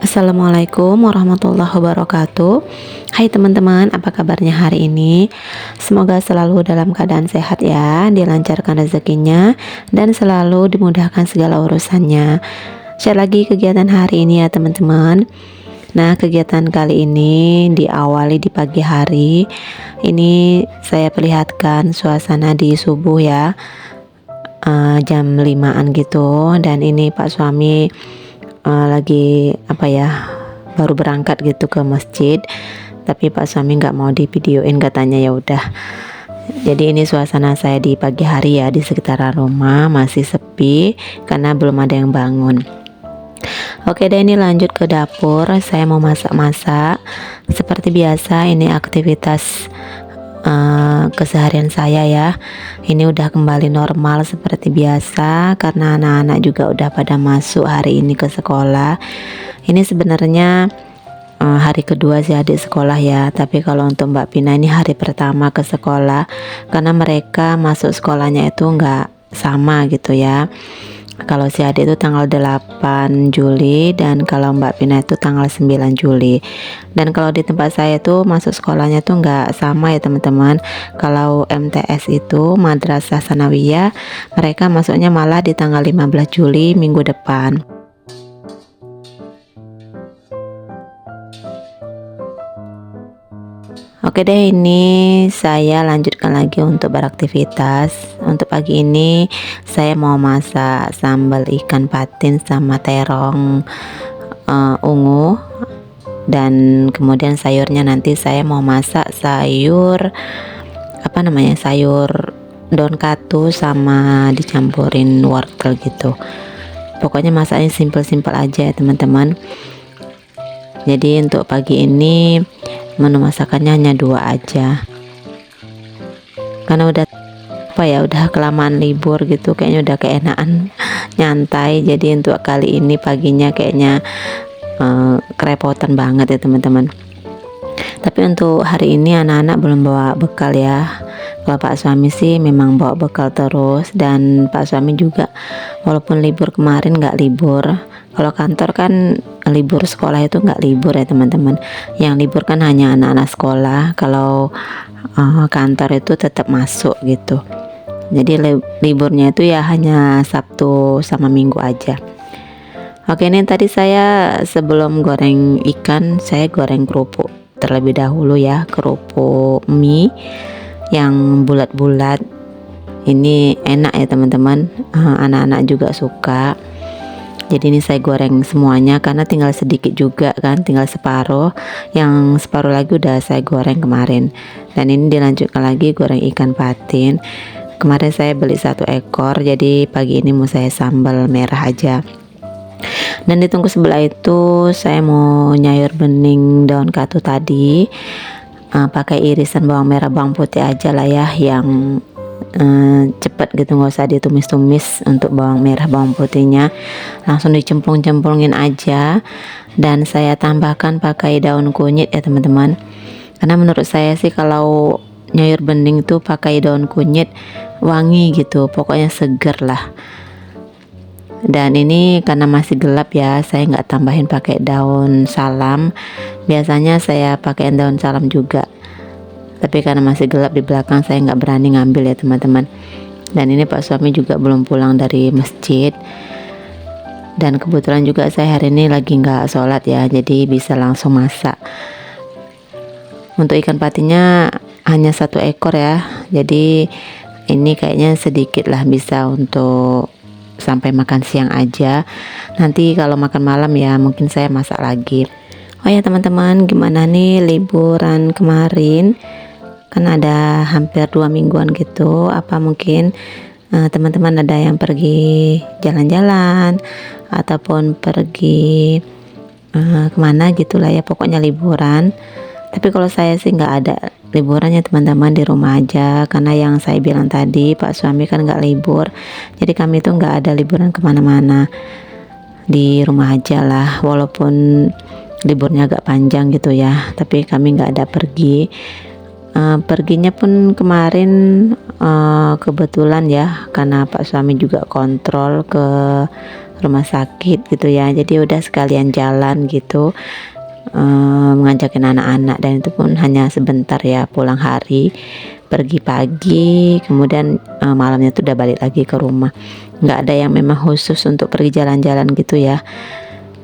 Assalamualaikum warahmatullahi wabarakatuh. Hai teman-teman, apa kabarnya hari ini? Semoga selalu dalam keadaan sehat ya, dilancarkan rezekinya, dan selalu dimudahkan segala urusannya. Share lagi kegiatan hari ini ya teman-teman. Nah, kegiatan kali ini diawali di pagi hari. Ini saya perlihatkan suasana di subuh ya, jam 5-an gitu. Dan ini Pak suami lagi baru berangkat gitu ke masjid, tapi Pak suami nggak mau di videoin, katanya ya udah. Jadi ini suasana saya di pagi hari ya, di sekitaran rumah masih sepi karena belum ada yang bangun. Oke deh, ini lanjut ke dapur. Saya mau masak-masak seperti biasa. Ini aktivitas keseharian saya ya. Ini udah kembali normal seperti biasa karena anak-anak juga udah pada masuk hari ini ke sekolah. Ini sebenarnya hari kedua sih adik sekolah ya, tapi kalau untuk Mbak Pina ini hari pertama ke sekolah karena mereka masuk sekolahnya itu nggak sama gitu ya. Kalau si adik itu tanggal 8 Juli dan kalau Mbak Pina itu tanggal 9 Juli. Dan kalau di tempat saya itu masuk sekolahnya tuh nggak sama ya teman-teman. Kalau MTS itu Madrasah Sanawiyah, mereka masuknya malah di tanggal 15 Juli minggu depan. Oke deh, ini saya lanjutkan lagi untuk beraktivitas. Untuk pagi ini saya mau masak sambal ikan patin sama terong ungu, dan kemudian sayurnya nanti saya mau masak sayur sayur daun katu sama dicampurin wortel gitu. Pokoknya masaknya simpel-simpel aja ya teman-teman. Jadi untuk pagi ini menu masakannya hanya 2 aja karena udah kelamaan libur gitu, kayaknya udah keenaan nyantai. Jadi untuk kali ini paginya kayaknya kerepotan banget ya teman-teman. Tapi untuk hari ini anak-anak belum bawa bekal ya. Kalau Pak suami sih memang bawa bekal terus, dan Pak suami juga walaupun libur kemarin nggak libur. Kalau kantor kan libur, sekolah itu nggak libur ya teman-teman. Yang libur kan hanya anak-anak sekolah. Kalau kantor itu tetap masuk gitu. Jadi liburnya itu ya hanya Sabtu sama Minggu aja. Oke, ini tadi saya sebelum goreng ikan, saya goreng kerupuk terlebih dahulu ya, kerupuk mie yang bulat-bulat. Ini enak ya teman-teman, anak-anak juga suka. Jadi ini saya goreng semuanya karena tinggal sedikit juga kan, tinggal separuh. Yang separuh lagi udah saya goreng kemarin. Dan ini dilanjutkan lagi goreng ikan patin. Kemarin saya beli 1 ekor, jadi pagi ini mau saya sambal merah aja. Dan di tungku sebelah itu saya mau nyayur bening daun katu tadi, pakai irisan bawang merah bawang putih aja lah ya, yang cepet gitu, nggak usah ditumis-tumis. Untuk bawang merah bawang putihnya langsung dicemplung-cemplungin aja, dan saya tambahkan pakai daun kunyit ya teman-teman. Karena menurut saya sih kalau nyayur bening tuh pakai daun kunyit wangi gitu, pokoknya seger lah. Dan ini karena masih gelap ya, saya nggak tambahin pakai daun salam. Biasanya saya pakai daun salam juga, tapi karena masih gelap di belakang saya nggak berani ngambil ya teman-teman. Dan ini Pak suami juga belum pulang dari masjid, dan kebetulan juga saya hari ini lagi nggak sholat ya, jadi bisa langsung masak. Untuk ikan patinnya hanya 1 ekor ya, jadi ini kayaknya sedikit lah, bisa untuk sampai makan siang aja. Nanti kalau makan malam ya mungkin saya masak lagi. Oh ya teman-teman, gimana nih liburan kemarin? Kan ada hampir 2 mingguan gitu. Apa mungkin teman-teman ada yang pergi jalan-jalan ataupun pergi kemana gitulah ya, pokoknya liburan. Tapi kalau saya sih nggak ada liburannya teman-teman, di rumah aja. Karena yang saya bilang tadi, Pak suami kan nggak libur, jadi kami tuh nggak ada liburan kemana-mana, di rumah aja lah. Walaupun liburnya agak panjang gitu ya, tapi kami nggak ada pergi. Perginya pun kemarin kebetulan ya, karena Pak suami juga kontrol ke rumah sakit gitu ya, jadi udah sekalian jalan gitu, ngajakin anak-anak, dan itu pun hanya sebentar ya, pulang hari, pergi pagi, kemudian malamnya tuh udah balik lagi ke rumah. Nggak ada yang memang khusus untuk pergi jalan-jalan gitu ya,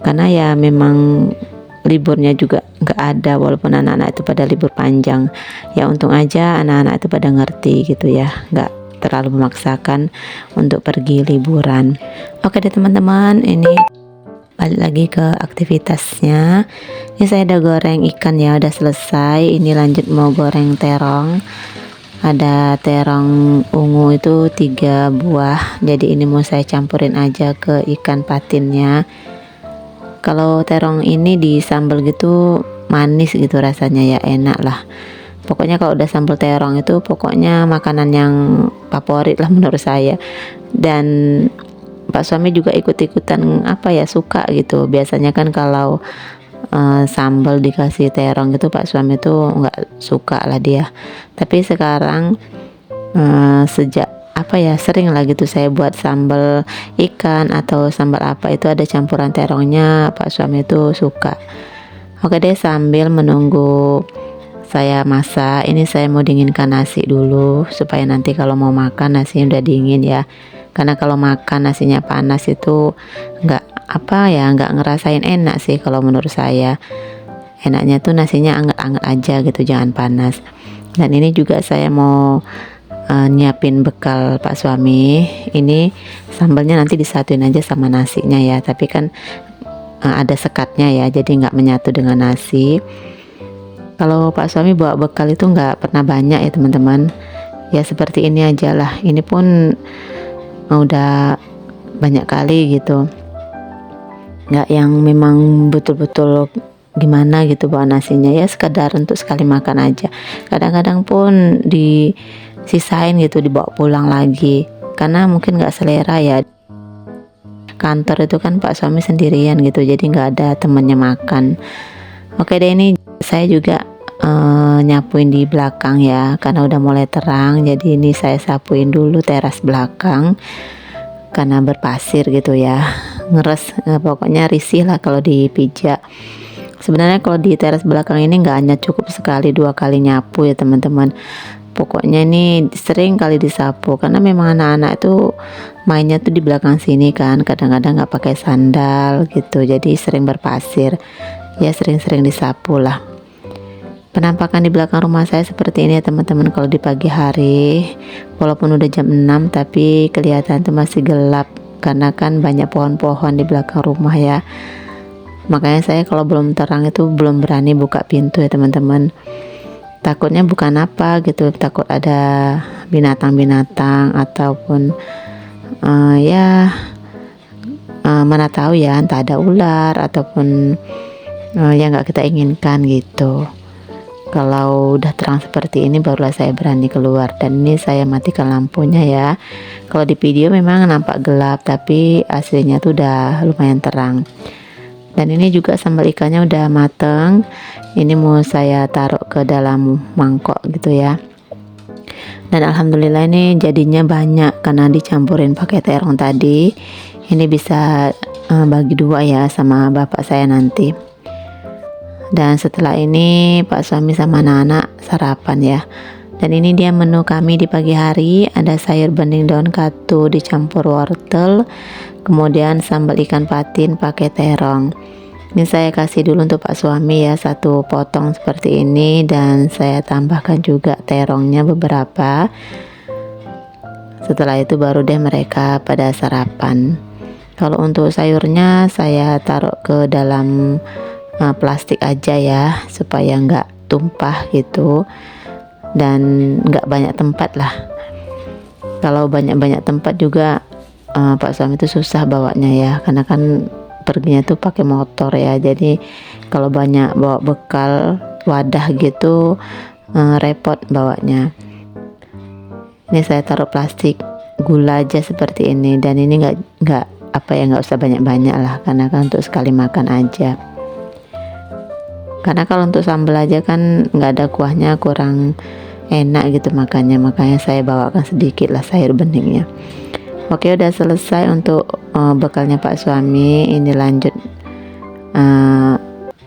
karena ya memang liburnya juga nggak ada, walaupun anak-anak itu pada libur panjang ya. Untung aja anak-anak itu pada ngerti gitu ya, nggak terlalu memaksakan untuk pergi liburan. Oke deh teman-teman, ini balik lagi ke aktivitasnya. Ini saya udah goreng ikan ya, udah selesai. Ini lanjut mau goreng terong. Ada terong ungu itu 3 buah, jadi ini mau saya campurin aja ke ikan patinnya. Kalau terong ini di sambal gitu manis gitu rasanya ya, enak lah. Pokoknya kalau udah sambal terong itu pokoknya makanan yang favorit lah menurut saya. Dan Pak suami juga ikut-ikutan apa ya, suka gitu. Biasanya kan kalau sambal dikasih terong gitu Pak suami tuh nggak suka lah dia. Tapi sekarang sejak apa ya, sering lah gitu saya buat sambal ikan atau sambal apa itu ada campuran terongnya, Pak suami itu suka. Oke deh, sambil menunggu saya masak, ini saya mau dinginkan nasi dulu supaya nanti kalau mau makan nasinya udah dingin ya. Karena kalau makan nasinya panas itu nggak apa ya, nggak ngerasain enak sih kalau menurut saya. Enaknya tuh nasinya anget-anget aja gitu, jangan panas. Dan ini juga saya mau nyiapin bekal Pak suami. Ini sambalnya nanti disatuin aja sama nasinya ya, tapi kan ada sekatnya ya, jadi nggak menyatu dengan nasi. Kalau Pak suami bawa bekal itu nggak pernah banyak ya teman-teman, ya seperti ini aja lah. Ini pun udah banyak kali gitu, nggak yang memang betul-betul gimana gitu bawa nasinya, ya sekedar untuk sekali makan aja. Kadang-kadang pun disisain gitu, dibawa pulang lagi karena mungkin nggak selera ya. Kantor itu kan Pak suami sendirian gitu, jadi nggak ada temennya makan. Oke deh, ini saya juga nyapuin di belakang ya, karena udah mulai terang. Jadi ini saya sapuin dulu teras belakang karena berpasir gitu ya, ngeres, pokoknya risih lah kalau dipijak. Sebenarnya kalau di teras belakang ini nggak hanya cukup sekali 2 kali nyapu ya teman-teman. Pokoknya ini sering kali disapu karena memang anak-anak itu mainnya tuh di belakang sini kan, kadang-kadang nggak pakai sandal gitu, jadi sering berpasir ya, sering-sering disapu lah. Penampakan di belakang rumah saya seperti ini ya teman-teman. Kalau di pagi hari walaupun udah jam 6 tapi kelihatan tuh masih gelap karena kan banyak pohon-pohon di belakang rumah ya. Makanya saya kalau belum terang itu belum berani buka pintu ya teman-teman. Takutnya bukan apa gitu, takut ada binatang-binatang ataupun mana tahu ya, entah ada ular ataupun yang nggak kita inginkan gitu. Kalau udah terang seperti ini barulah saya berani keluar. Dan ini saya matikan lampunya ya. Kalau di video memang nampak gelap, tapi aslinya tuh udah lumayan terang. Dan ini juga sambal ikannya udah mateng. Ini mau saya taruh ke dalam mangkok gitu ya. Dan alhamdulillah ini jadinya banyak karena dicampurin pakai terong tadi. Ini bisa bagi 2 ya sama bapak saya nanti. Dan setelah ini Pak suami sama anak-anak sarapan ya. Dan ini dia menu kami di pagi hari. Ada sayur bening daun katu dicampur wortel, kemudian sambal ikan patin pakai terong. Ini saya kasih dulu untuk Pak suami ya, 1 potong seperti ini, dan saya tambahkan juga terongnya beberapa. Setelah itu baru deh mereka pada sarapan. Kalau untuk sayurnya saya taruh ke dalam plastik aja ya, supaya nggak tumpah gitu dan nggak banyak tempat lah. Kalau banyak-banyak tempat juga Pak suami itu susah bawanya ya, karena kan perginya tuh pakai motor ya, jadi kalau banyak bawa bekal wadah gitu repot bawanya. Ini saya taruh plastik gula aja seperti ini, dan ini nggak usah banyak-banyak lah, karena kan untuk sekali makan aja. Karena kalau untuk sambal aja kan nggak ada kuahnya, kurang enak gitu makanya saya bawakan sedikit lah sayur beningnya. Oke, udah selesai untuk bekalnya Pak suami. Ini lanjut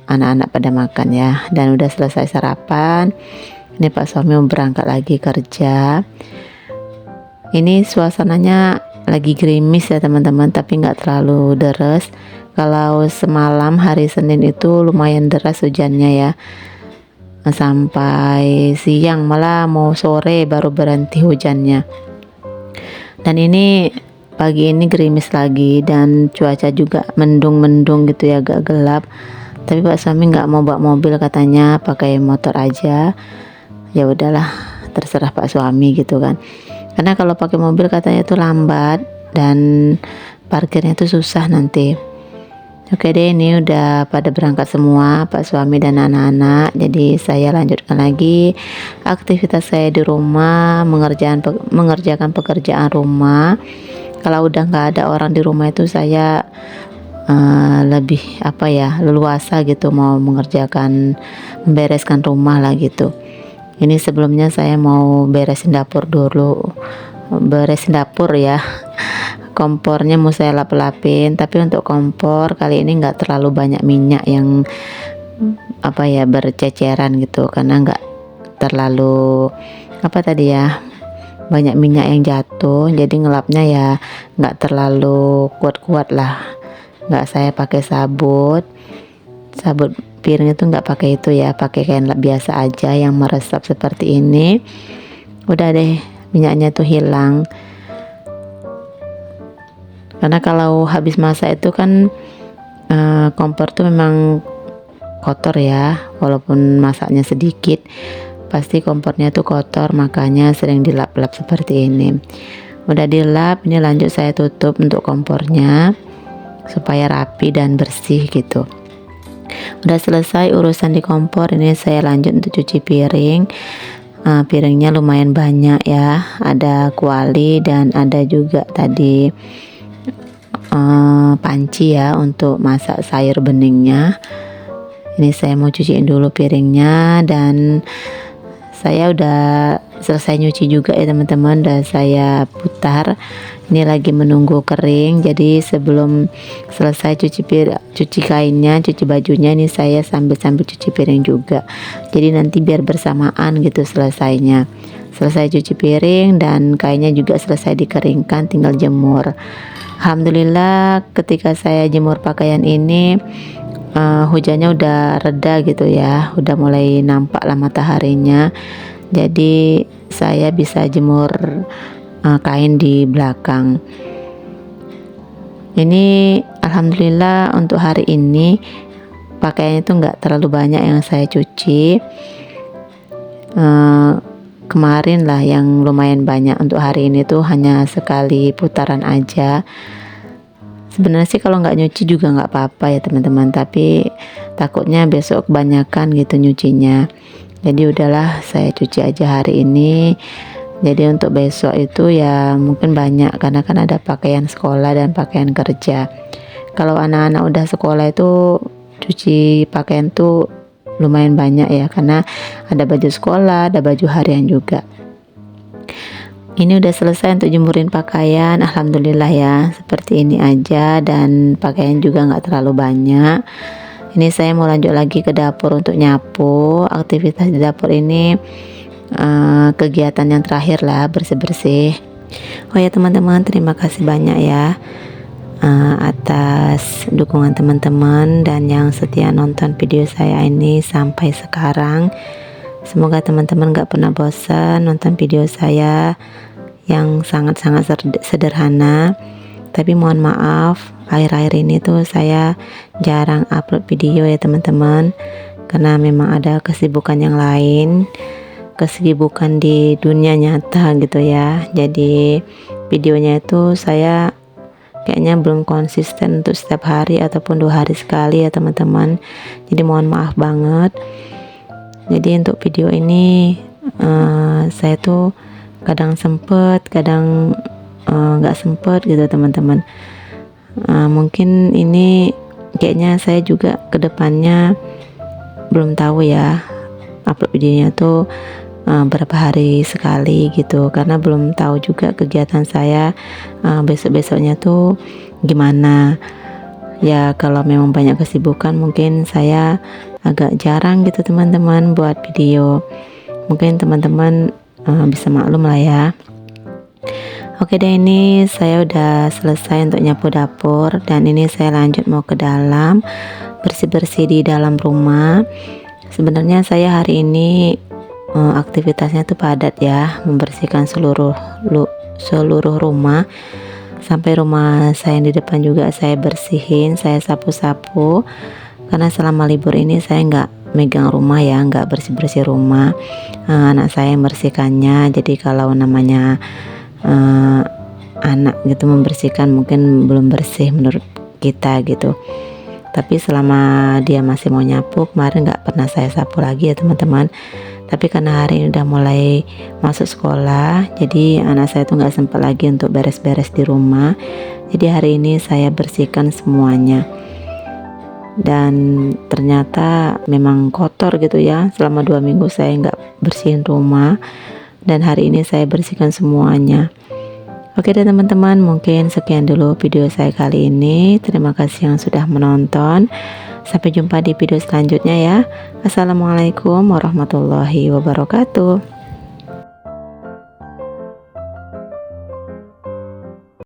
anak-anak pada makan ya, dan udah selesai sarapan. Ini Pak suami mau berangkat lagi kerja. Ini suasananya lagi gerimis ya teman-teman, tapi nggak terlalu deras. Kalau semalam hari Senin itu lumayan deras hujannya ya, sampai siang, malah mau sore baru berhenti hujannya. Dan ini pagi ini gerimis lagi dan cuaca juga mendung-mendung gitu ya, agak gelap. Tapi Pak suami nggak mau bawa mobil, katanya pakai motor aja. Ya udahlah, terserah Pak suami gitu kan. Karena kalau pakai mobil katanya itu lambat dan parkirnya itu susah nanti. Oke deh, ini udah pada berangkat semua Pak suami dan anak-anak. Jadi saya lanjutkan lagi aktivitas saya di rumah, mengerjakan pekerjaan rumah. Kalau udah nggak ada orang di rumah itu saya lebih leluasa gitu, mau membereskan rumah lah gitu. Ini sebelumnya saya mau beresin dapur dulu, beresin dapur ya. Kompornya mau saya lap-lapin, tapi untuk kompor kali ini nggak terlalu banyak minyak yang berceceran gitu, karena nggak terlalu banyak minyak yang jatuh, jadi ngelapnya ya nggak terlalu kuat-kuat lah. Nggak, saya pakai sabut piring itu nggak pakai itu ya, pakai kain lap biasa aja yang meresap seperti ini. Udah deh, minyaknya tuh hilang. Karena kalau habis masak itu kan kompor tuh memang kotor ya, walaupun masaknya sedikit pasti kompornya tuh kotor, makanya sering dilap-lap seperti ini. Udah dilap, ini lanjut saya tutup untuk kompornya supaya rapi dan bersih gitu. Udah selesai urusan di kompor, ini saya lanjut untuk cuci piring. Piringnya lumayan banyak ya, ada kuali dan ada juga tadi panci ya untuk masak sayur beningnya. Ini saya mau cuciin dulu piringnya, dan saya udah selesai nyuci juga ya teman-teman, udah saya putar. Ini lagi menunggu kering, jadi sebelum selesai cuci kainnya, cuci bajunya, ini saya sambil cuci piring juga, jadi nanti biar bersamaan gitu selesainya. Selesai cuci piring dan kainnya juga selesai dikeringkan, tinggal jemur. Alhamdulillah ketika saya jemur pakaian ini hujannya udah reda gitu ya, udah mulai nampak lah mataharinya, jadi saya bisa jemur kain di belakang. Ini alhamdulillah untuk hari ini pakaiannya itu nggak terlalu banyak yang saya cuci. Kemarin lah yang lumayan banyak, untuk hari ini tuh hanya sekali putaran aja. Sebenarnya sih kalau nggak nyuci juga nggak apa-apa ya teman-teman, tapi takutnya besok kebanyakan gitu nyucinya. Jadi udahlah saya cuci aja hari ini. Jadi untuk besok itu ya mungkin banyak, karena kan ada pakaian sekolah dan pakaian kerja. Kalau anak-anak udah sekolah itu cuci pakaian tuh lumayan banyak ya, karena ada baju sekolah, ada baju harian juga. Ini udah selesai untuk jemurin pakaian, alhamdulillah ya, seperti ini aja, dan pakaian juga nggak terlalu banyak. Ini saya mau lanjut lagi ke dapur untuk nyapu. Aktivitas di dapur ini kegiatan yang terakhir lah, bersih-bersih. Oh ya teman-teman, terima kasih banyak ya atas dukungan teman-teman dan yang setia nonton video saya ini sampai sekarang. Semoga teman-teman gak pernah bosan nonton video saya yang sangat-sangat sederhana. Tapi mohon maaf, akhir-akhir ini tuh saya jarang upload video ya teman-teman, karena memang ada kesibukan yang lain, kesibukan di dunia nyata gitu ya. Jadi videonya itu saya kayaknya belum konsisten untuk setiap hari ataupun 2 hari sekali ya teman-teman. Jadi mohon maaf banget. Jadi untuk video ini saya tuh kadang sempet, kadang nggak sempet gitu teman-teman. Mungkin ini kayaknya saya juga kedepannya belum tahu ya, upload videonya tuh berapa hari sekali gitu, karena belum tahu juga kegiatan saya besok-besoknya tuh gimana. Ya kalau memang banyak kesibukan mungkin saya agak jarang gitu teman-teman buat video. Mungkin teman-teman bisa maklum lah ya. Oke deh, ini saya udah selesai untuk nyapu dapur, dan ini saya lanjut mau ke dalam bersih-bersih di dalam rumah. Sebenarnya saya hari ini aktivitasnya tuh padat ya, membersihkan seluruh rumah. Sampai rumah saya yang di depan juga saya bersihin, saya sapu-sapu. Karena selama libur ini saya nggak megang rumah ya, nggak bersih-bersih rumah. Anak saya yang membersihkannya. Jadi kalau namanya anak gitu membersihkan mungkin belum bersih menurut kita gitu. Tapi selama dia masih mau nyapu, kemarin nggak pernah saya sapu lagi ya teman-teman. Tapi karena hari ini udah mulai masuk sekolah, jadi anak saya tuh nggak sempat lagi untuk beres-beres di rumah. Jadi hari ini saya bersihkan semuanya, dan ternyata memang kotor gitu ya. Selama 2 minggu saya nggak bersihin rumah, dan hari ini saya bersihkan semuanya. Oke deh teman-teman, mungkin sekian dulu video saya kali ini. Terima kasih yang sudah menonton. Sampai jumpa di video selanjutnya ya. Assalamualaikum warahmatullahi wabarakatuh.